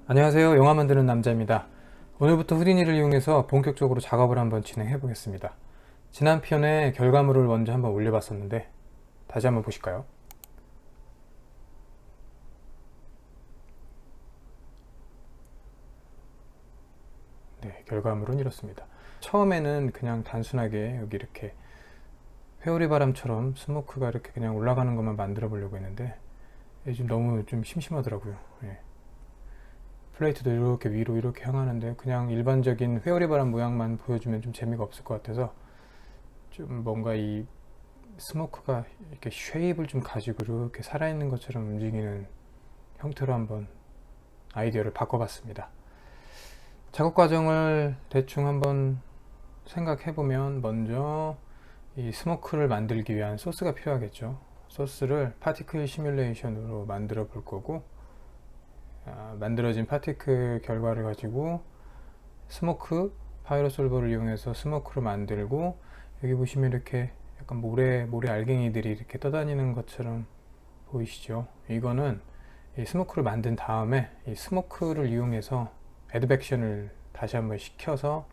안녕하세요. 영화 만드는 남자입니다. 오늘부터 후디니를 이용해서 본격적으로 작업을 한번 진행해 보겠습니다. 지난 편에 결과물을 먼저 한번 올려봤었는데 다시 한번 보실까요? 네, 결과물은 이렇습니다. 처음에는 그냥 단순하게 여기 이렇게 회오리 바람처럼 스모크가 이렇게 그냥 올라가는 것만 만들어 보려고 했는데 요즘 너무 좀 심심하더라고요. 예. 플레이트도 이렇게 위로 이렇게 향하는데 그냥 일반적인 회오리 바람 모양만 보여주면 좀 재미가 없을 것 같아서 좀 뭔가 이 스모크가 이렇게 쉐입을 좀 가지고 이렇게 살아있는 것처럼 움직이는 형태로 한번 아이디어를 바꿔봤습니다. 작업 과정을 대충 한번 생각해보면 먼저 이 스모크를 만들기 위한 소스가 필요하겠죠. 소스를 파티클 시뮬레이션으로 만들어 볼 거고, 만들어진 파티클 결과를 가지고 스모크 파이로 솔버를 이용해서 스모크를 만들고, 여기 보시면 이렇게 약간 모래 알갱이들이 이렇게 떠다니는 것처럼 보이시죠? 이거는 이 스모크를 만든 다음에 이 스모크를 이용해서 애드백션을 다시 한번 시켜서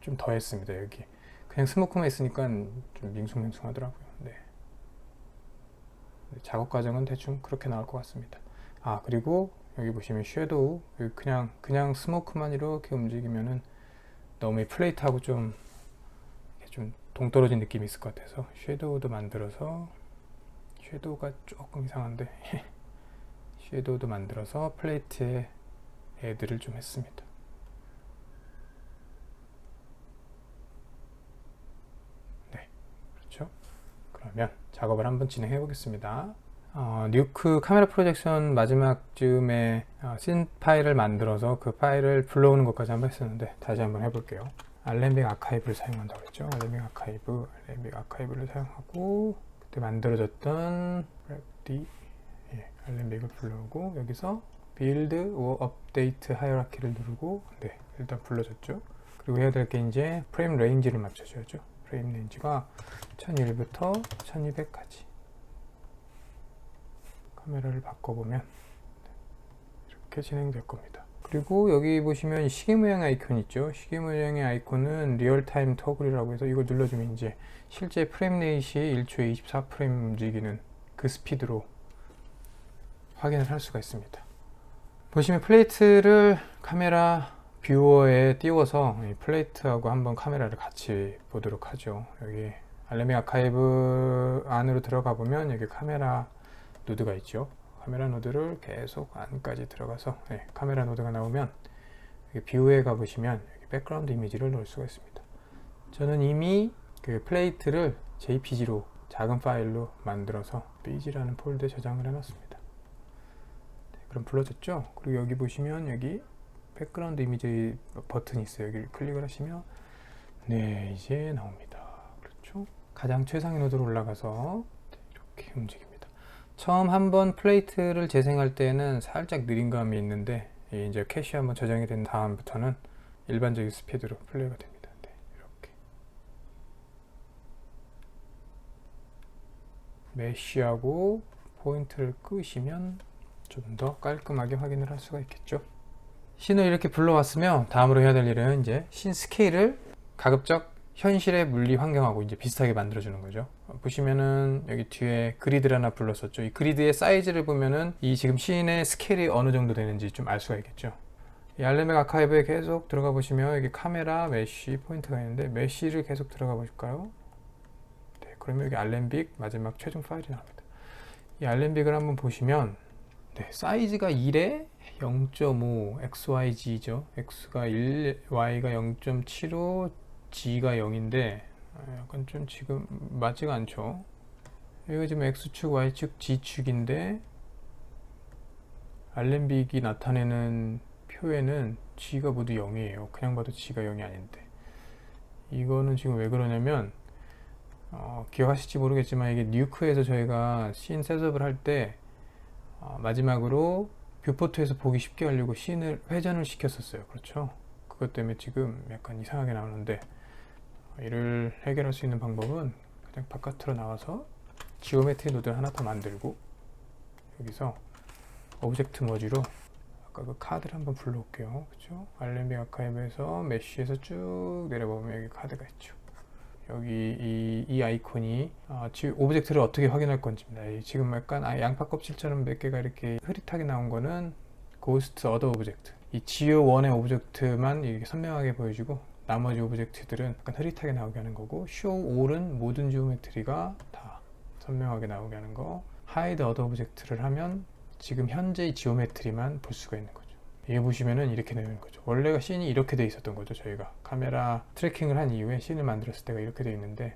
좀 더했습니다. 여기 그냥 스모크만 있으니까 좀 밍숭맹숭하더라고요. 네. 작업 과정은 대충 그렇게 나올 것 같습니다. 그리고 여기 보시면 섀도우, 그냥 스모크만 이렇게 움직이면은 너무 플레이트하고 좀 동떨어진 느낌이 있을 것 같아서 섀도우도 만들어서, 섀도우가 조금 이상한데 섀도우도 만들어서 플레이트에 애드를 좀 했습니다. 네, 그렇죠. 그러면 작업을 한번 진행해 보겠습니다. 뉴크 카메라 프로젝션 마지막 즈음에 씬 파일을 만들어서 그 파일을 불러오는 것까지 한번 했었는데 다시 한번 해볼게요. 알렘빅 아카이브를 사용한다고 했죠. 알렘빅 아카이브를 사용하고 그때 만들어졌던 알렘빅을 불러오고 여기서 빌드 or 업데이트 하이어라키를 누르고 일단 불러줬죠. 그리고 해야 될 게 이제 프레임 레인지를 맞춰줘야죠. 프레임 레인지가 1001부터 1200까지 카메라를 바꿔보면 이렇게 진행될 겁니다. 그리고 여기 보시면 시계 모양 아이콘 있죠. 시계 모양의 아이콘은 리얼타임 터글이라고 해서 이걸 눌러주면 이제 실제 프레임 레이트이 1초에 24프레임 움직이는 그 스피드로 확인을 할 수가 있습니다. 보시면 플레이트를 카메라 뷰어에 띄워서 이 플레이트하고 한번 카메라를 같이 보도록 하죠. 여기 알렘빅 아카이브 안으로 들어가 보면 여기 카메라 노드가 있죠. 카메라 노드를 계속 안까지 들어가서 카메라 노드가 나오면 여기 뷰에 가보시면 여기 백그라운드 이미지를 넣을 수가 있습니다. 저는 이미 그 플레이트를 JPG로 작은 파일로 만들어서 BG라는 폴더에 저장을 해놨습니다. 그럼 불러졌죠? 그리고 여기 보시면 여기 백그라운드 이미지 버튼이 있어요. 여기를 클릭을 하시면 이제 나옵니다. 그렇죠? 가장 최상의 노드로 올라가서 이렇게 움직입니다. 처음 한번 플레이트를 재생할 때는 살짝 느린 감이 있는데 이제 캐시 한번 저장이 된 다음부터는 일반적인 스피드로 플레이가 됩니다. 이렇게 메쉬하고 포인트를 끄시면 좀 더 깔끔하게 확인을 할 수가 있겠죠. 씬을 이렇게 불러왔으면 다음으로 해야 될 일은 이제 씬 스케일을 가급적 현실의 물리 환경하고 이제 비슷하게 만들어주는 거죠. 보시면은 여기 뒤에 그리드를 하나 불렀었죠. 이 그리드의 사이즈를 보면은 이 지금 씬의 스케일이 어느 정도 되는지 좀 알 수가 있겠죠. 이 알렘빅 아카이브에 계속 들어가 보시면 여기 카메라, 메쉬, 포인트가 있는데 메쉬를 계속 들어가 보실까요? 그러면 여기 알렘빅 마지막 최종 파일이 나옵니다. 이 알렘빅을 한번 보시면 사이즈가 1에 0.5 XYG죠. X가 1, Y가 0.75, G가 0인데 약간 좀 지금 맞지가 않죠. 여기가 지금 X축, Y축, G축인데 알렘빅이 나타내는 표에는 G가 모두 0이에요. 그냥 봐도 G가 0이 아닌데 이거는 지금 왜 그러냐면 기억하실지 모르겠지만 이게 뉴크에서 저희가 씬 셋업을 할 때 마지막으로 뷰포트에서 보기 쉽게 하려고 씬을 회전을 시켰었어요. 그렇죠? 그것 때문에 지금 약간 이상하게 나오는데 이를 해결할 수 있는 방법은 그냥 바깥으로 나와서 지오메트리 노드를 하나 더 만들고 여기서 오브젝트 머지로 아까 그 카드를 한번 불러올게요. 그죠? 알렘비 아카이브에서 메쉬에서 쭉 내려보면 여기 카드가 있죠. 여기 이 아이콘이 지금 오브젝트를 어떻게 확인할 건지입니다. 지금 약간 양파 껍질처럼 몇 개가 이렇게 흐릿하게 나온 거는 고스트 어더 오브젝트. 이 지오 1의 오브젝트만 이렇게 선명하게 보여주고 나머지 오브젝트들은 약간 흐릿하게 나오게 하는 거고, show all은 모든 지오메트리가 다 선명하게 나오게 하는 거, hide other 오브젝트를 하면 지금 현재의 지오메트리만 볼 수가 있는 거죠. 이게 보시면은 이렇게 되어 있는 거죠. 원래가 씬이 이렇게 돼 있었던 거죠. 저희가 카메라 트래킹을 한 이후에 씬을 만들었을 때가 이렇게 되어 있는데,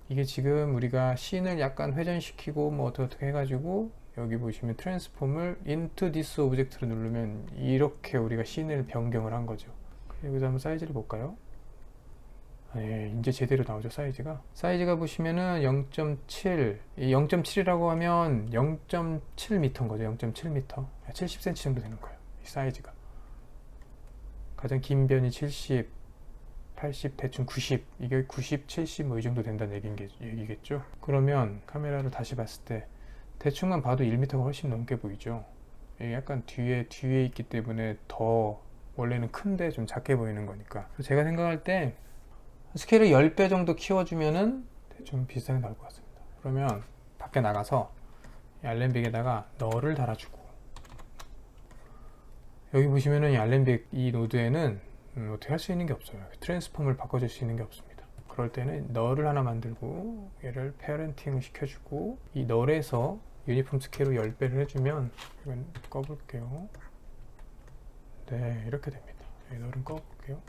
이게 지금 우리가 씬을 약간 회전시키고 뭐 어떻게 해가지고 여기 보시면 트랜스폼을 into this 오브젝트를 누르면 이렇게 우리가 씬을 변경을 한 거죠. 여기서 한번 사이즈를 볼까요? 예, 이제 제대로 나오죠. 사이즈가 보시면은 0.7, 이 0.7이라고 하면 0.7m인 거죠. 0.7m, 70cm 정도 되는 거예요. 이 사이즈가 가장 긴 변이 70, 80, 대충 90, 이게 90, 70 뭐 이 정도 된다는 얘기겠죠. 그러면 카메라를 다시 봤을 때 대충만 봐도 1m가 훨씬 넘게 보이죠. 이게 약간 뒤에 있기 때문에 더 원래는 큰데 좀 작게 보이는 거니까. 제가 생각할 때 스케일을 10배 정도 키워주면은 대충 비슷하게 나올 것 같습니다. 그러면 밖에 나가서 이 알렌빅에다가 널을 달아주고, 여기 보시면은 이 알렌빅 이 노드에는 어떻게 할 수 있는 게 없어요. 트랜스폼을 바꿔줄 수 있는 게 없습니다. 그럴 때는 널을 하나 만들고 얘를 페어렌팅을 시켜주고, 이 널에서 유니폼 스케일로 10배를 해주면, 이건 꺼볼게요. 네, 이렇게 됩니다. 이 널은 꺼볼게요.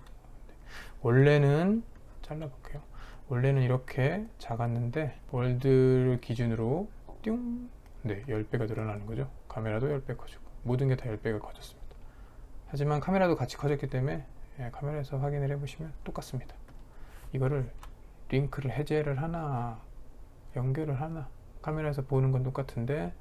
원래는 잘라볼게요. 원래는 이렇게 작았는데 월드를 기준으로 띵! 네, 10배가 늘어나는 거죠. 카메라도 10배 커지고 모든 게 다 10배가 커졌습니다. 하지만 카메라도 같이 커졌기 때문에 카메라에서 확인을 해보시면 똑같습니다. 이거를 링크를 해제를 하나 연결을 하나, 카메라에서 보는 건 똑같은데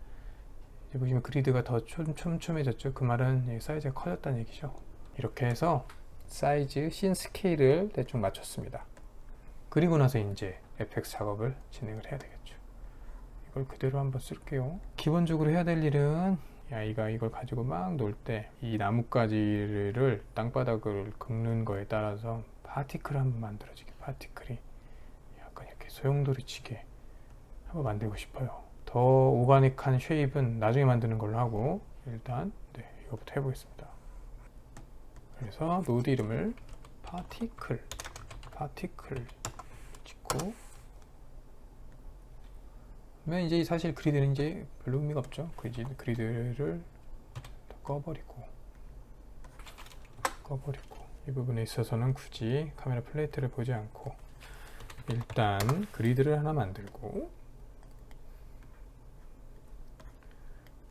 이제 보시면 그리드가 더 촘촘해졌죠. 그 말은 사이즈가 커졌다는 얘기죠. 이렇게 해서 사이즈, 씬 스케일을 대충 맞췄습니다. 그리고 나서 이제 FX 작업을 진행을 해야 되겠죠. 이걸 그대로 한번 쓸게요. 기본적으로 해야 될 일은, 아이가 이걸 가지고 막 놀 때 이 나뭇가지를 땅바닥을 긁는 거에 따라서 파티클을 한번 만들어지게, 파티클이 약간 이렇게 소용돌이 치게 한번 만들고 싶어요. 더 오가닉한 쉐입은 나중에 만드는 걸로 하고, 일단 이거부터 해보겠습니다. 그래서 노드 이름을 파티클 찍고, 그러면 이제 사실 그리드는 이제 별로 의미가 없죠. 그리드를 꺼버리고 이 부분에 있어서는 굳이 카메라 플레이트를 보지 않고 일단 그리드를 하나 만들고,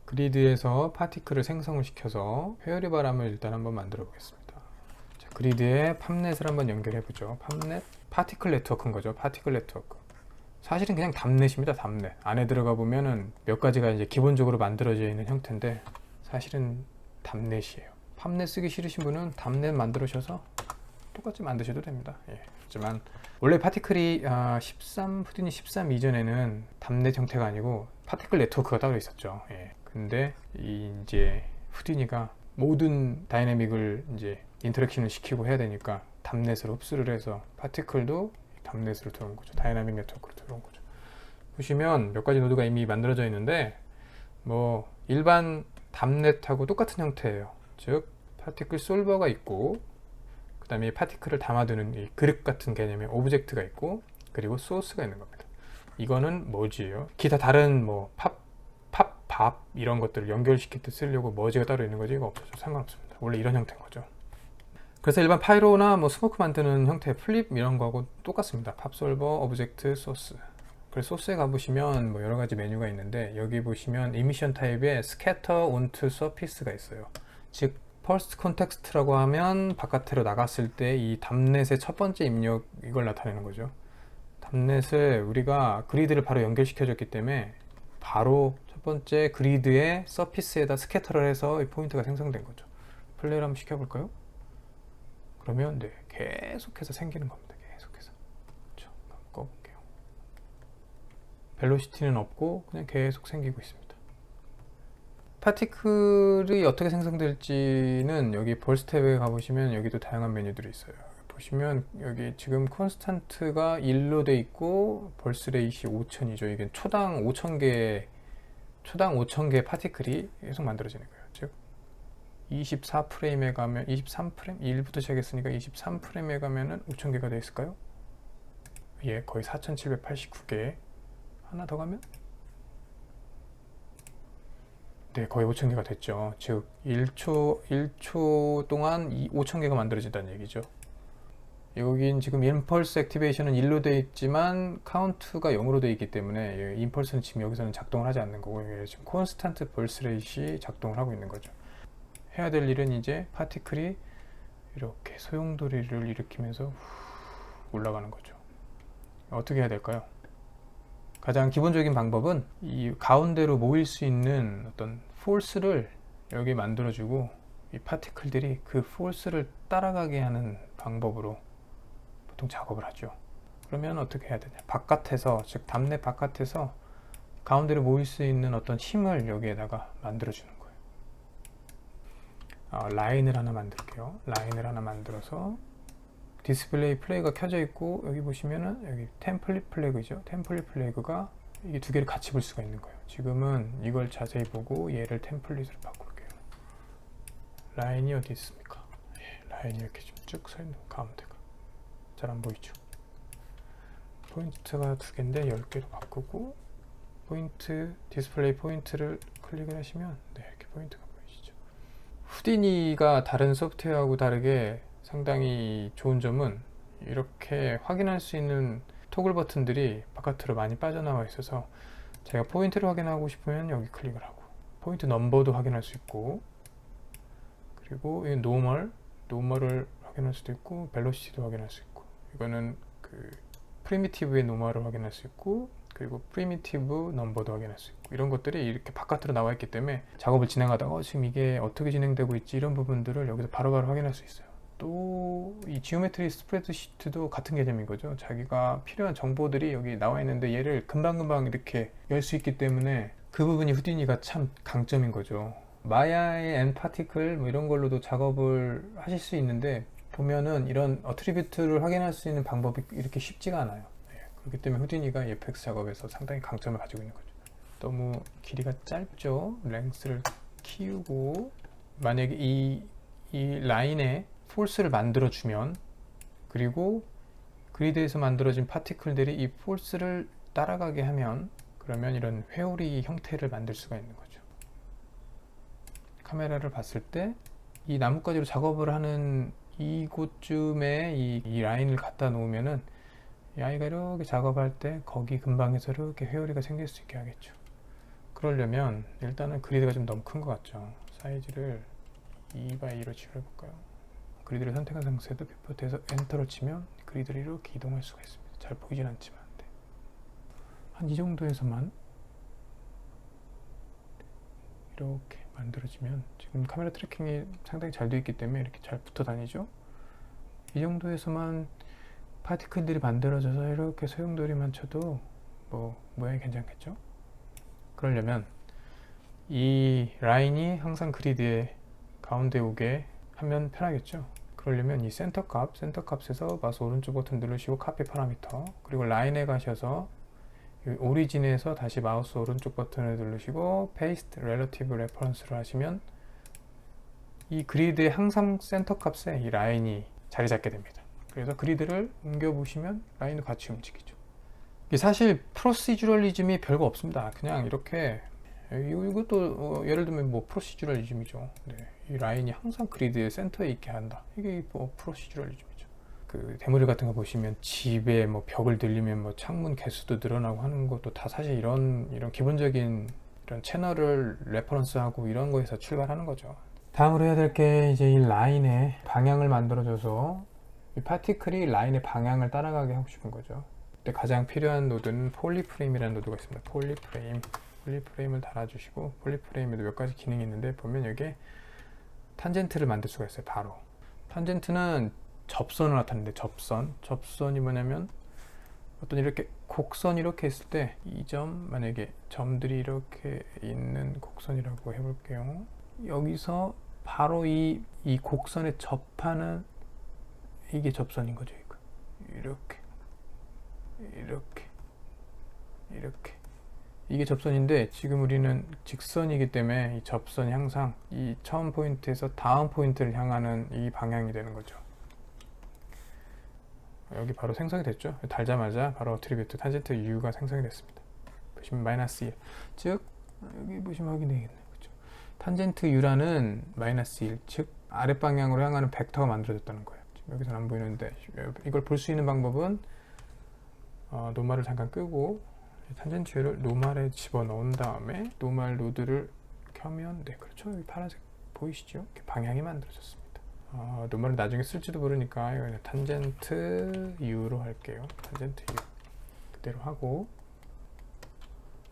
그리드에서 파티클을 생성을 시켜서 회오리 바람을 일단 한번 만들어 보겠습니다. 자, 그리드에 팝넷을 한번 연결해 보죠. 팝넷, 파티클 네트워크인 거죠. 파티클 네트워크. 사실은 그냥 답넷입니다. 답넷. 안에 들어가 보면은 몇 가지가 이제 기본적으로 만들어져 있는 형태인데 사실은 답넷이에요. 팝넷 쓰기 싫으신 분은 답넷 만들으셔서 똑같이 만드셔도 됩니다. 하지만 원래 파티클이 후디니 13 이전에는 답넷 형태가 아니고 파티클 네트워크가 따로 있었죠. 근데 이제 후디니가 모든 다이내믹을 이제 인터랙션을 시키고 해야 되니까 답넷으로 흡수를 해서 파티클도 답넷으로 들어온 거죠. 다이나믹 네트워크로 들어온 거죠. 보시면 몇 가지 노드가 이미 만들어져 있는데 뭐 일반 답넷하고 똑같은 형태예요. 즉 파티클 솔버가 있고, 그 다음에 파티클을 담아두는 이 그릇 같은 개념의 오브젝트가 있고, 그리고 소스가 있는 겁니다. 이거는 머지예요. 기타 다른 뭐 밥 이런 것들을 연결시킬 때 쓰려고 머지가 따로 있는 거지, 이거 없어서 상관없습니다. 원래 이런 형태인 거죠. 그래서 일반 파이로나 뭐 스모크 만드는 형태의 플립 이런 거하고 똑같습니다. 팝솔버, 오브젝트, 소스. 그래서 소스에 가보시면 뭐 여러 가지 메뉴가 있는데, 여기 보시면 이미션 타입에 스캐터 온투 서피스가 있어요. 즉 퍼스트 콘텍스트라고 하면 바깥으로 나갔을 때 이 답넷의 첫 번째 입력, 이걸 나타내는 거죠. 답넷을 우리가 그리드를 바로 연결시켜줬기 때문에 바로 첫 번째 그리드의 서피스에다 스캐터를 해서 이 포인트가 생성된 거죠. 플레이를 한번 시켜볼까요? 그러면 계속해서 생기는 겁니다. 계속해서. 그렇죠. 한번 꺼볼게요. 벨로시티는 없고 그냥 계속 생기고 있습니다. 파티클이 어떻게 생성될지는 여기 벌스 탭에 가보시면 여기도 다양한 메뉴들이 있어요. 보시면 여기 지금 콘스탄트가 1로 돼 있고 벌스 레이시 5000이죠. 이게 초당 5000개 파티클이 계속 만들어지는 거예요. 즉 24프레임에 가면 23프레임 1부터 시작했으니까 23프레임에 가면은 5000개가 돼 있을까요? 예, 거의 4789개. 하나 더 가면 네, 거의 5000개가 됐죠. 즉 1초 동안 5000개가 만들어진다는 얘기죠. 여긴 지금 임펄스 액티베이션은 1로 되어 있지만 카운트가 0으로 되어 있기 때문에 임펄스는 지금 여기서는 작동을 하지 않는 거고, 지금 콘스탄트 벌스 레이시 작동을 하고 있는 거죠. 해야 될 일은 이제 파티클이 이렇게 소용돌이를 일으키면서 올라가는 거죠. 어떻게 해야 될까요? 가장 기본적인 방법은 이 가운데로 모일 수 있는 어떤 포스를 여기 만들어주고 이 파티클들이 그 포스를 따라가게 하는 방법으로 보통 작업을 하죠. 그러면 어떻게 해야 되냐? 바깥에서, 즉 답례 바깥에서 가운데로 모일 수 있는 어떤 힘을 여기에다가 만들어주는 거예요. 라인을 하나 만들게요. 라인을 하나 만들어서 디스플레이 플래그가 켜져 있고, 여기 보시면은 여기 템플릿 플래그죠. 템플릿 플래그가 이게 두 개를 같이 볼 수가 있는 거예요. 지금은 이걸 자세히 보고 얘를 템플릿으로 바꿀게요. 라인이 어디 있습니까? 예, 라인이 이렇게 좀 쭉 서 있는 가운데가 잘 안 보이죠. 포인트가 두 개인데 10개로 바꾸고, 포인트 디스플레이 포인트를 클릭을 하시면 네, 이렇게 포인트가 보이시죠. 후디니가 다른 소프트웨어하고 다르게 상당히 좋은 점은 이렇게 확인할 수 있는 토글 버튼들이 바깥으로 많이 빠져나와 있어서 제가 포인트를 확인하고 싶으면 여기 클릭을 하고, 포인트 넘버도 확인할 수 있고, 그리고 이 노멀을 확인할 수도 있고, 벨로시티도 확인할 수 있고, 이거는 그 프리미티브의 노멀을 확인할 수 있고, 그리고 프리미티브 넘버도 확인할 수 있고, 이런 것들이 이렇게 바깥으로 나와 있기 때문에 작업을 진행하다가 지금 이게 어떻게 진행되고 있지, 이런 부분들을 여기서 바로바로 확인할 수 있어요. 또 이 지오메트리 스프레드시트도 같은 개념인 거죠. 자기가 필요한 정보들이 여기 나와 있는데 얘를 금방금방 이렇게 열 수 있기 때문에 그 부분이 후디니가 참 강점인 거죠. 마야의 n 파티클 뭐 이런 걸로도 작업을 하실 수 있는데, 보면은 이런 어트리뷰트를 확인할 수 있는 방법이 이렇게 쉽지가 않아요. 그렇기 때문에 후디니가 FX 작업에서 상당히 강점을 가지고 있는 거죠. 너무 길이가 짧죠. 랭스를 키우고, 만약에 이 라인에 폴스를 만들어주면, 그리고 그리드에서 만들어진 파티클들이 이 폴스를 따라가게 하면, 그러면 이런 회오리 형태를 만들 수가 있는 거죠. 카메라를 봤을 때 이 나뭇가지로 작업을 하는 이곳쯤에 이 라인을 갖다 놓으면은 이 아이가 이렇게 작업할 때 거기 근방에서 이렇게 회오리가 생길 수 있게 하겠죠. 그러려면 일단은 그리드가 좀 너무 큰 것 같죠. 사이즈를 2x2로 지울해볼까요? 그리드를 선택한 상태에서 뷰포트에서 엔터를 치면 그리드를 이렇게 이동할 수가 있습니다. 잘 보이진 않지만 한 이 정도에서만 이렇게 만들어지면, 지금 카메라 트래킹이 상당히 잘 되어 있기 때문에 이렇게 잘 붙어 다니죠. 이 정도에서만 파티클들이 만들어져서 이렇게 소용돌이만 쳐도 뭐 모양이 괜찮겠죠. 그러려면 이 라인이 항상 그리드의 가운데 오게 하면 편하겠죠. 그러려면 이 센터 값에서 마우스 오른쪽 버튼 누르시고 카피 파라미터, 그리고 라인에 가셔서 오리진에서 다시 마우스 오른쪽 버튼을 누르시고 페이스트 렐러티브 레퍼런스를 하시면 이 그리드의 항상 센터 값에 이 라인이 자리 잡게 됩니다. 그래서 그리드를 옮겨 보시면 라인도 같이 움직이죠. 사실 프로시저럴리즘이 별거 없습니다. 그냥 이렇게, 이것도 예를 들면 뭐 프로시저럴리즘이죠. 네, 이 라인이 항상 그리드의 센터에 있게 한다. 이게 뭐 프로시저럴리즘이죠. 그 데모리 같은 거 보시면 집에 뭐 벽을 늘리면 뭐 창문 개수도 늘어나고 하는 것도 다 사실 이런 기본적인 이런 채널을 레퍼런스하고 이런 거에서 출발하는 거죠. 다음으로 해야 될 게 이제 이 라인의 방향을 만들어줘서 이 파티클이 라인의 방향을 따라가게 하고 싶은 거죠. 그때 가장 필요한 노드는 폴리프레임이라는 노드가 있습니다. 폴리프레임을 달아주시고, 폴리프레임에도 몇 가지 기능이 있는데 보면 여기에 탄젠트를 만들 수가 있어요. 바로 탄젠트는 접선을 나타내는데, 접선이 뭐냐면 어떤 이렇게 곡선이 이렇게 있을 때 이 점, 만약에 점들이 이렇게 있는 곡선이라고 해볼게요. 여기서 바로 이 곡선에 접하는 이게 접선인 거죠. 이거. 이렇게 이게 접선인데, 지금 우리는 직선이기 때문에 이 접선이 항상 이 처음 포인트에서 다음 포인트를 향하는 이 방향이 되는 거죠. 여기 바로 생성이 됐죠. 달자마자 바로 어트리뷰트 탄젠트 U가 생성이 됐습니다. 보시면 마이너스 1, 즉 여기 보시면 확인되겠네요. 그렇죠? 탄젠트 U라는 마이너스 1, 즉 아랫방향으로 향하는 벡터가 만들어졌다는 거예요. 지금 여기서는 안 보이는데, 이걸 볼 수 있는 방법은 노말을 잠깐 끄고 탄젠트 U를 노말에 집어넣은 다음에 노말 노드를 켜면, 네, 그렇죠. 여기 파란색 보이시죠? 이렇게 방향이 만들어졌습니다. 노말을 나중에 쓸지도 모르니까 이거 탄젠트 U로 할게요. 탄젠트 U 그대로 하고,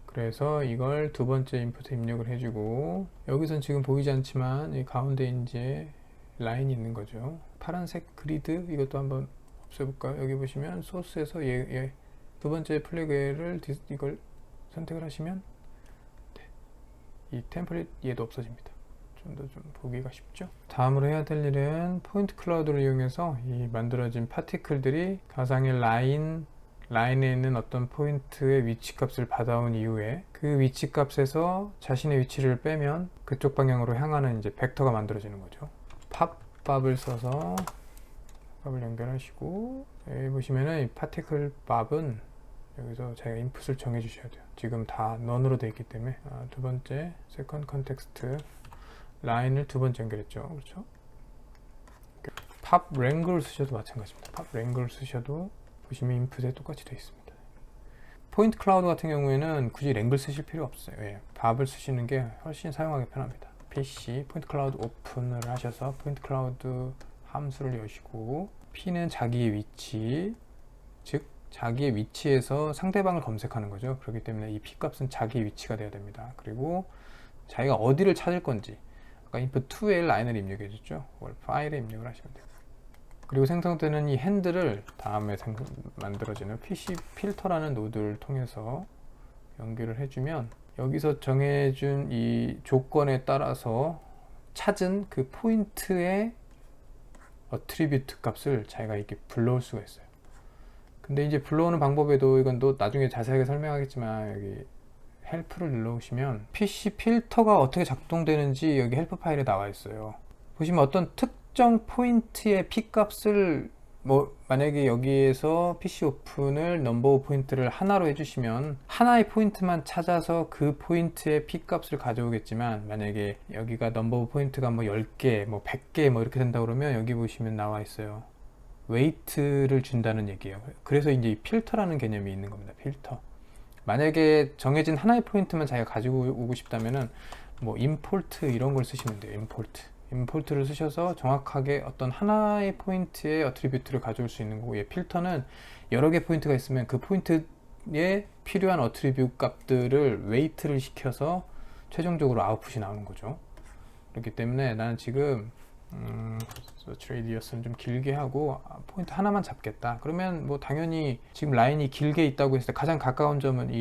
그래서 이걸 두 번째 인풋에 입력을 해주고, 여기선 지금 보이지 않지만 이 가운데 이제 라인이 있는 거죠. 파란색 그리드, 이것도 한번 없애볼까요? 여기 보시면 소스에서 두 번째 플래그를 이걸 선택을 하시면, 네, 이 템플릿 얘도 없어집니다. 좀 더 좀 보기가 쉽죠? 다음으로 해야 될 일은 포인트 클라우드를 이용해서 이 만들어진 파티클들이 가상의 라인에 있는 어떤 포인트의 위치 값을 받아온 이후에 그 위치 값에서 자신의 위치를 빼면 그쪽 방향으로 향하는 이제 벡터가 만들어지는 거죠. 팝밥을 써서 팝을 연결하시고, 여기 보시면은 이 파티클 팝은 여기서 자기가 인풋을 정해 주셔야 돼요. 지금 다 넌으로 되어 있기 때문에. 두 번째 세컨드 컨텍스트 라인을 두 번째 연결했죠. 그렇죠? 팝 랭글 쓰셔도 마찬가지입니다. 팝 랭글 쓰셔도 보시면 인풋에 똑같이 되어 있습니다. 포인트 클라우드 같은 경우에는 굳이 랭글 쓰실 필요 없어요. 예, 팝을 쓰시는 게 훨씬 사용하기 편합니다. PC 포인트 클라우드 오픈을 하셔서 포인트 클라우드 함수를 여시고, P는 자기의 위치, 즉 자기의 위치에서 상대방을 검색하는 거죠. 그렇기 때문에 이 P 값은 자기의 위치가 되어야 됩니다. 그리고 자기가 어디를 찾을 건지, 아까 input2에 라인을 입력해 줬죠. 그걸 파일에 입력을 하시면 돼요. 그리고 생성되는 이 핸들을 다음에 만들어지는 PC 필터라는 노드를 통해서 연결을 해주면, 여기서 정해준 이 조건에 따라서 찾은 그 포인트의 어트리뷰트 값을 자기가 이렇게 불러올 수가 있어요. 근데 이제 불러오는 방법에도, 이건 또 나중에 자세하게 설명하겠지만, 여기 헬프를 눌러오시면 PC 필터가 어떻게 작동되는지 여기 헬프 파일에 나와 있어요. 보시면 어떤 특정 포인트의 P 값을, 만약에 여기에서 PC 오픈을 넘버 포인트를 하나로 해주시면 하나의 포인트만 찾아서 그 포인트의 P 값을 가져오겠지만, 만약에 여기가 넘버 포인트가 10개, 100개 이렇게 된다 그러면 여기 보시면 나와 있어요. 웨이트를 준다는 얘기예요. 그래서 이제 이 필터라는 개념이 있는 겁니다. 필터. 만약에 정해진 하나의 포인트만 자기가 가지고 오고 싶다면은 임포트 이런 걸 쓰시면 돼요. 임포트를 쓰셔서 정확하게 어떤 하나의 포인트의 어트리뷰트를 가져올 수 있는 거고, 필터는 여러 개 포인트가 있으면 그 포인트에 필요한 어트리뷰트 값들을 웨이트를 시켜서 최종적으로 아웃풋이 나오는 거죠. 그렇기 때문에 나는 지금 서치 레디어스는 좀 길게 하고 포인트 하나만 잡겠다. 그러면 당연히 지금 라인이 길게 있다고 했을 때 가장 가까운 점은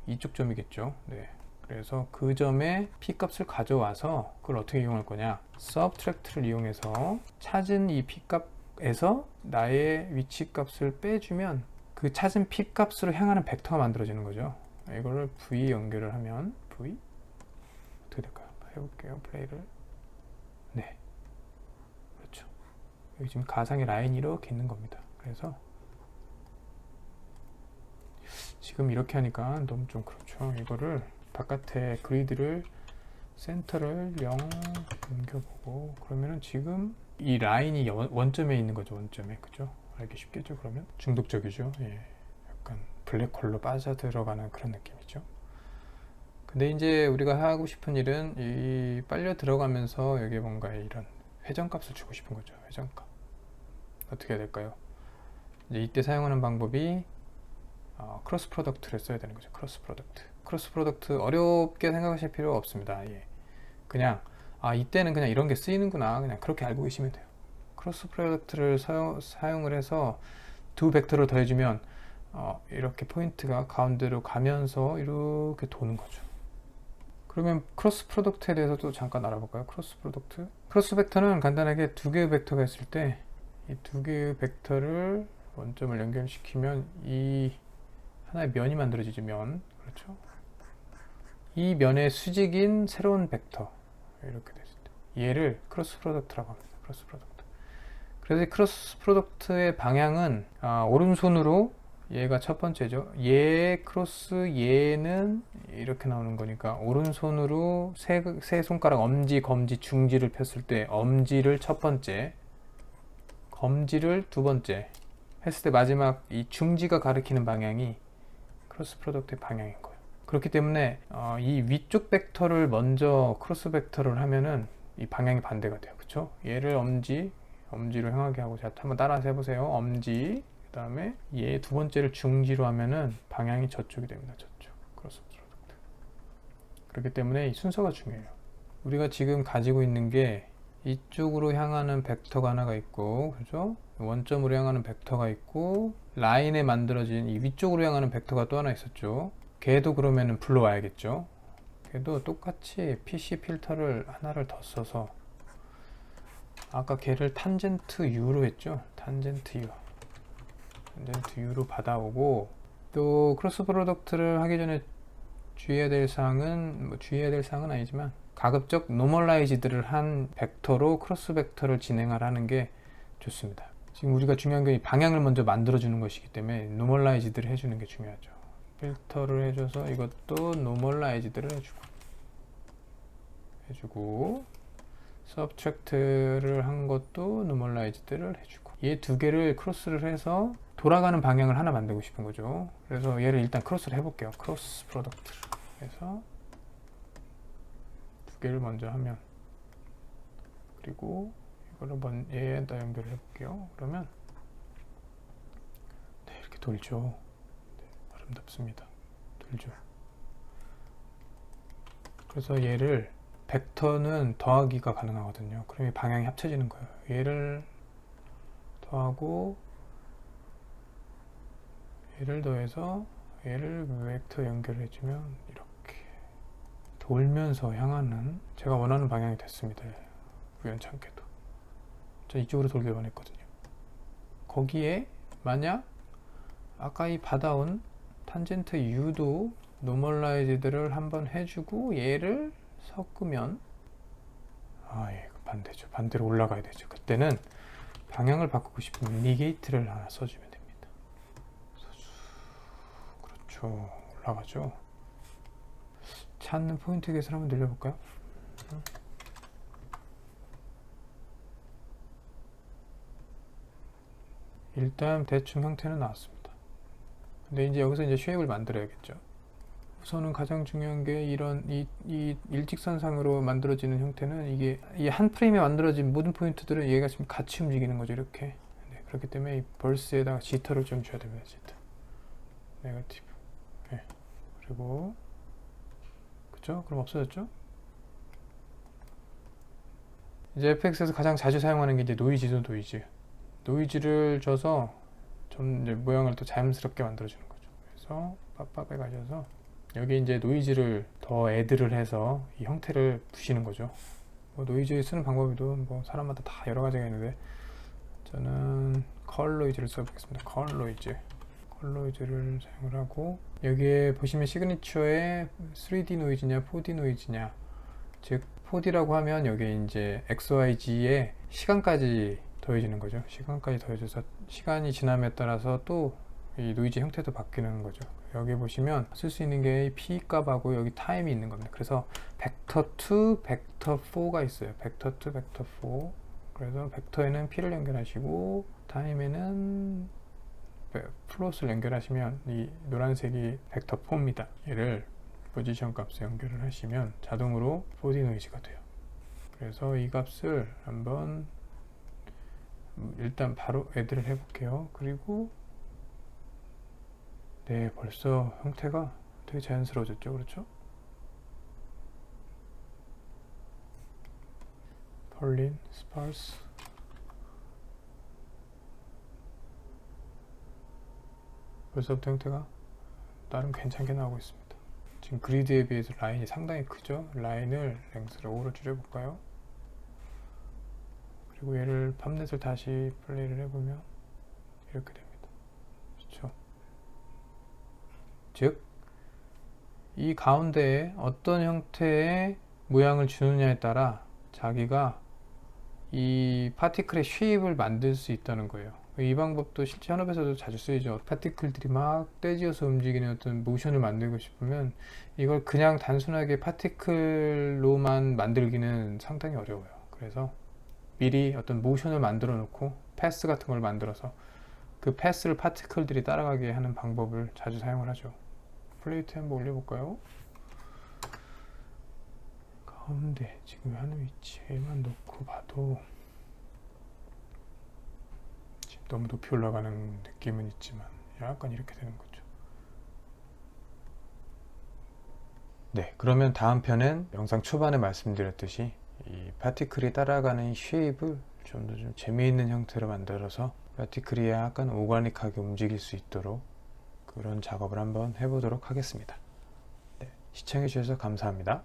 이쪽 점이겠죠. 네. 그래서 그 점에 P 값을 가져와서 그걸 어떻게 이용할 거냐, subtract를 이용해서 찾은 이 P 값에서 나의 위치 값을 빼주면 그 찾은 P 값으로 향하는 벡터가 만들어지는 거죠. 이거를 V 연결을 하면 V 어떻게 될까요? 해볼게요. 플레이를. 네, 그렇죠. 여기 지금 가상의 라인이 이렇게 있는 겁니다. 그래서 지금 이렇게 하니까 너무 좀 그렇죠. 이거를 바깥에 그리드를 센터를 0 옮겨보고, 그러면은 지금 이 라인이 원점에 있는 거죠. 원점에. 그죠? 알기 쉽겠죠? 그러면 중독적이죠. 예, 약간 블랙홀로 빠져들어가는 그런 느낌이죠. 근데 이제 우리가 하고 싶은 일은 이 빨려 들어가면서 여기에 뭔가 이런 회전값을 주고 싶은 거죠. 회전값 어떻게 해야 될까요? 이제 이때 사용하는 방법이 크로스 프로덕트를 써야 되는 거죠. 크로스 프로덕트 어렵게 생각하실 필요 없습니다. 예. 그냥 이때는 그냥 이런 게 쓰이는구나, 그냥 그렇게 알고 계시면 돼요. 크로스 프로덕트를 사용을 해서 두 벡터를 더해주면 이렇게 포인트가 가운데로 가면서 이렇게 도는 거죠. 그러면 크로스 프로덕트에 대해서도 잠깐 알아볼까요? 크로스 프로덕트. 크로스 벡터는 간단하게 두 개의 벡터가 있을 때 이 두 개의 벡터를 원점을 연결시키면 이 하나의 면이 만들어지죠. 면. 그렇죠? 이 면의 수직인 새로운 벡터. 이렇게 됐을 때 얘를 크로스 프로덕트라고 합니다. 크로스 프로덕트. 그래서 이 크로스 프로덕트의 방향은 오른손으로 얘가 첫 번째죠. 얘 크로스 얘는 이렇게 나오는 거니까 오른손으로 세 손가락 엄지, 검지, 중지를 폈을 때 엄지를 첫 번째, 검지를 두 번째 했을 때 마지막 이 중지가 가리키는 방향이 크로스 프로덕트의 방향인 거예요. 그렇기 때문에 이 위쪽 벡터를 먼저 크로스 벡터를 하면은 이 방향이 반대가 돼요. 그쵸? 얘를 엄지로 향하게 하고, 자, 한번 따라서 해보세요. 엄지, 그 다음에 얘 두 번째를 중지로 하면은 방향이 저쪽이 됩니다. 저쪽. 크로스 프로덕트. 그렇기 때문에 이 순서가 중요해요. 우리가 지금 가지고 있는 게 이쪽으로 향하는 벡터가 하나가 있고, 그죠? 원점으로 향하는 벡터가 있고, 라인에 만들어진 이 위쪽으로 향하는 벡터가 또 하나 있었죠. 걔도 그러면은 불러와야겠죠. 걔도 똑같이 PC 필터를 하나를 더 써서, 아까 걔를 탄젠트 U로 했죠. 탄젠트 U로 받아오고, 또 크로스 프로덕트를 하기 전에 주의해야 될 사항은, 주의해야 될 사항은 아니지만 가급적 노멀라이즈드를 한 벡터로 크로스 벡터를 진행하라는 게 좋습니다. 지금 우리가 중요한 게 방향을 먼저 만들어주는 것이기 때문에 노멀라이즈드를 해주는 게 중요하죠. 필터를 해줘서 이것도 노멀라이즈드를 해주고 서브트랙트를 한 것도 노멀라이즈드를 해주고, 얘 두 개를 크로스를 해서 돌아가는 방향을 하나 만들고 싶은 거죠. 그래서 얘를 일단 크로스를 해볼게요. 크로스 프로덕트를 해서 두 개를 먼저 하면, 그리고 이거를 얘에다 연결을 해볼게요. 그러면 네, 이렇게 돌죠. 네, 아름답습니다. 돌죠. 그래서 얘를 벡터는 더하기가 가능하거든요. 그럼 이 방향이 합쳐지는 거예요. 얘를 더하고 얘를 더해서 얘를 벡터 연결해주면 이렇게 돌면서 향하는 제가 원하는 방향이 됐습니다. 우연찮게도 저 이쪽으로 돌길 원했거든요. 거기에 만약 아까 이 받아온 탄젠트 U도 노멀라이즈드를 한번 해주고 얘를 섞으면 예, 반대죠. 반대로 올라가야 되죠. 그때는 방향을 바꾸고 싶으면 니게이트를 하나 써주면 됩니다. 그렇죠. 올라가죠. 찾는 포인트 개수를 한번 늘려볼까요? 일단 대충 형태는 나왔습니다. 근데 이제 여기서 이제 쉐입을 만들어야겠죠. 우선은 가장 중요한 게 이런 이 일직선상으로 만들어지는 형태는 이게 이 한 프레임에 만들어진 모든 포인트들은 얘가 지금 같이 움직이는 거죠. 이렇게. 네, 그렇기 때문에 이 벌스에다가 지터를 좀 줘야 됩니다. 지터. 네거티브. 네. 그리고 그죠? 그럼 없어졌죠? 이제 FX에서 가장 자주 사용하는 게 이제 노이즈죠. 노이즈를 줘서 좀 이제 모양을 또 자연스럽게 만들어주는 거죠. 그래서 빡빡에 가셔서 여기 이제 노이즈를 더 애드를 해서 이 형태를 부시는 거죠. 노이즈 쓰는 방법도 사람마다 다 여러 가지가 있는데 저는 컬 노이즈를 써보겠습니다. 컬 노이즈를 사용을 하고, 여기에 보시면 시그니처에 3D 노이즈냐 4D 노이즈냐, 즉 4D라고 하면 여기 이제 XYZ에 시간까지 더해지는 거죠. 시간까지 더해져서 시간이 지남에 따라서 또 이 노이즈 형태도 바뀌는 거죠. 여기 보시면 쓸 수 있는 게 P 값하고 여기 타임이 있는 겁니다. 그래서 벡터 2, 벡터 4가 있어요. 벡터 2, 벡터 4. 그래서 벡터에는 P를 연결하시고 타임에는 플롯을 연결하시면 이 노란색이 벡터 4입니다. 얘를 포지션 값에 연결을 하시면 자동으로 4D 노이즈가 돼요. 그래서 이 값을 한번 일단 바로 애드를 해볼게요. 그리고 네, 벌써 형태가 되게 자연스러워졌죠. 그렇죠? 펄린, 스파스. 벌써부터 형태가 나름 괜찮게 나오고 있습니다. 지금 그리드에 비해서 라인이 상당히 크죠. 라인을 랭스를 5로 줄여볼까요? 그리고 얘를 팜넷을 다시 플레이를 해보면 이렇게 됩니다. 그렇죠? 즉, 이 가운데에 어떤 형태의 모양을 주느냐에 따라 자기가 이 파티클의 쉐입을 만들 수 있다는 거예요. 이 방법도 실제 현업에서도 자주 쓰이죠. 파티클들이 막 떼지어서 움직이는 어떤 모션을 만들고 싶으면 이걸 그냥 단순하게 파티클로만 만들기는 상당히 어려워요. 그래서 미리 어떤 모션을 만들어 놓고 패스 같은 걸 만들어서 그 패스를 파티클들이 따라가게 하는 방법을 자주 사용을 하죠. 플레이트 한번 올려볼까요? 가운데 지금 하는 위치에만 놓고 봐도 지금 너무 높이 올라가는 느낌은 있지만 약간 이렇게 되는 거죠. 네, 그러면 다음 편은 영상 초반에 말씀드렸듯이 이 파티클이 따라가는 쉐입을 좀 더 좀 재미있는 형태로 만들어서 파티클이 약간 오가닉하게 움직일 수 있도록 그런 작업을 한번 해보도록 하겠습니다. 네, 시청해 주셔서 감사합니다.